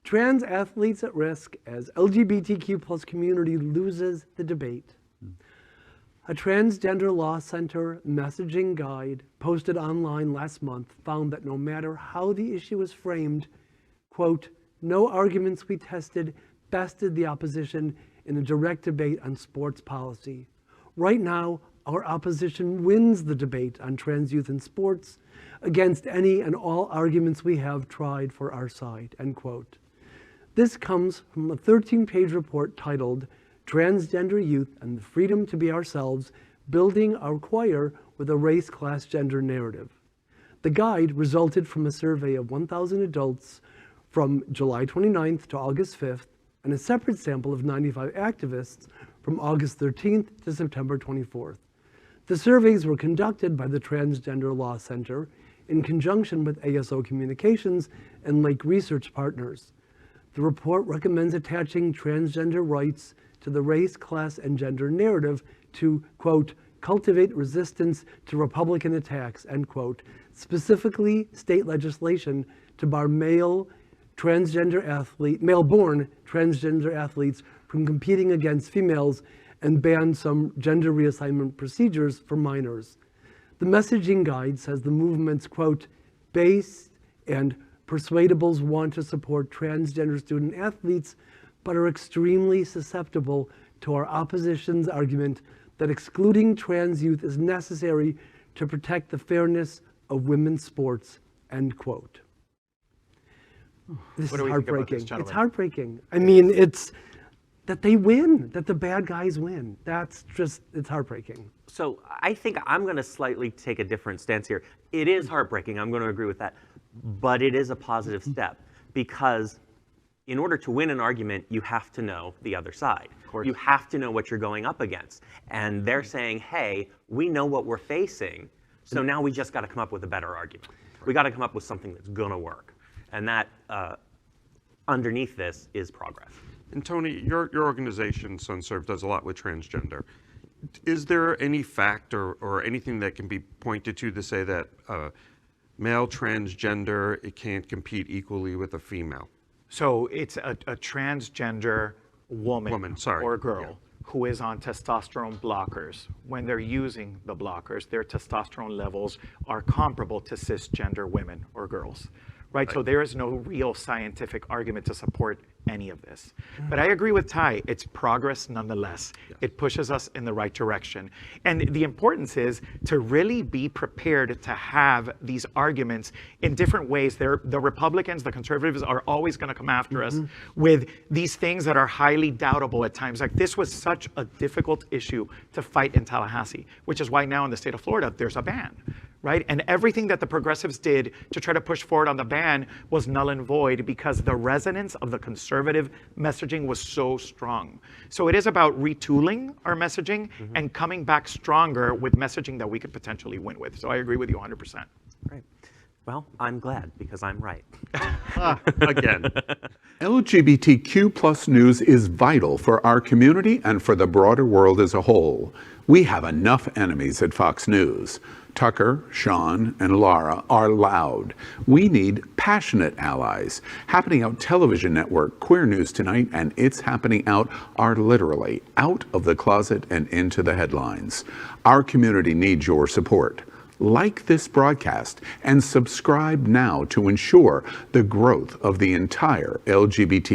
Trans athletes at risk as LGBTQ plus community loses the debate. A Transgender Law Center messaging guide posted online last month found that no matter how the issue is framed, quote, no arguments we tested bested the opposition in a direct debate on sports policy. Right now, our opposition wins the debate on trans youth in sports against any and all arguments we have tried for our side, end quote. This comes from a 13-page report titled Transgender Youth and the Freedom to Be Ourselves, Building Our Choir with a Race, Class, Gender Narrative. The guide resulted from a survey of 1,000 adults from July 29th to August 5th, and a separate sample of 95 activists from August 13th to September 24th. The surveys were conducted by the Transgender Law Center in conjunction with ASO Communications and Lake Research Partners. The report recommends attaching transgender rights to the race, class, and gender narrative to, quote, cultivate resistance to Republican attacks, end quote, specifically state legislation to bar male-born transgender athletes from competing against females and ban some gender reassignment procedures for minors. The messaging guide says the movement's, quote, base and persuadables want to support transgender student athletes, but are extremely susceptible to our opposition's argument that excluding trans youth is necessary to protect the fairness of women's sports, end quote. This is heartbreaking. It's heartbreaking. I mean, it's that they win, that the bad guys win. That's just, it's heartbreaking. So I think I'm going to slightly take a different stance here. It is heartbreaking, I'm going to agree with that, but it is a positive step because in order to win an argument, you have to know the other side. You have to know what you're going up against. And they're saying, hey, we know what we're facing, so now we just got to come up with a better argument. We got to come up with something that's going to work. And that, underneath this, is progress. And Tony, your organization, SunServe, does a lot with transgender. Is there any fact or anything that can be pointed to say that male transgender, it can't compete equally with a female? So it's a transgender woman or girl who is on testosterone blockers. When they're using the blockers, their testosterone levels are comparable to cisgender women or girls. Right? So there is no real scientific argument to support any of this. But I agree with Ty, it's progress nonetheless. It pushes us in the right direction. And the importance is to really be prepared to have these arguments in different ways. The Republicans, the conservatives are always going to come after us with these things that are highly doubtable at times. Like this was such a difficult issue to fight in Tallahassee, which is why now in the state of Florida, there's a ban. Right? And everything that the progressives did to try to push forward on the ban was null and void because the resonance of the conservative messaging was so strong. So it is about retooling our messaging and coming back stronger with messaging that we could potentially win with. So I agree with you 100%. Right. Well, I'm glad because I'm right. Again. LGBTQ plus news is vital for our community and for the broader world as a whole. We have enough enemies at Fox News. Tucker, Sean, and Laura are loud. We need passionate allies. Happening Out Television Network, Queer News Tonight, and It's Happening Out are literally out of the closet and into the headlines. Our community needs your support. Like this broadcast and subscribe now to ensure the growth of the entire LGBTQ